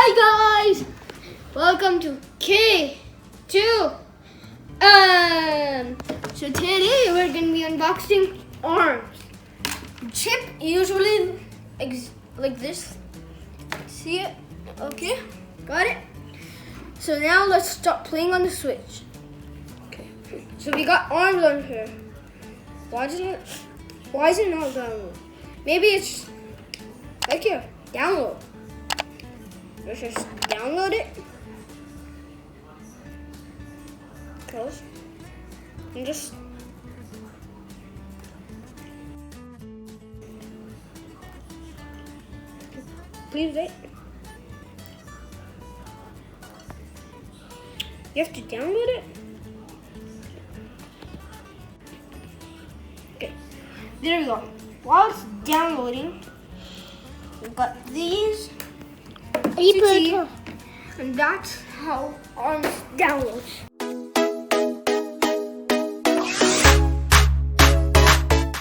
Hi guys! Welcome to K2M. So today we're going to be unboxing arms. Chip usually like this. See it? Okay, got it? So now let's start playing on the Switch. Okay. So we got arms on here. Why is it not download? Maybe it's right here. Download. Let's just download it. Close. And just please wait. You have to download it. Okay, there we go. While it's downloading, we've got these. And that's how ARMS downloads.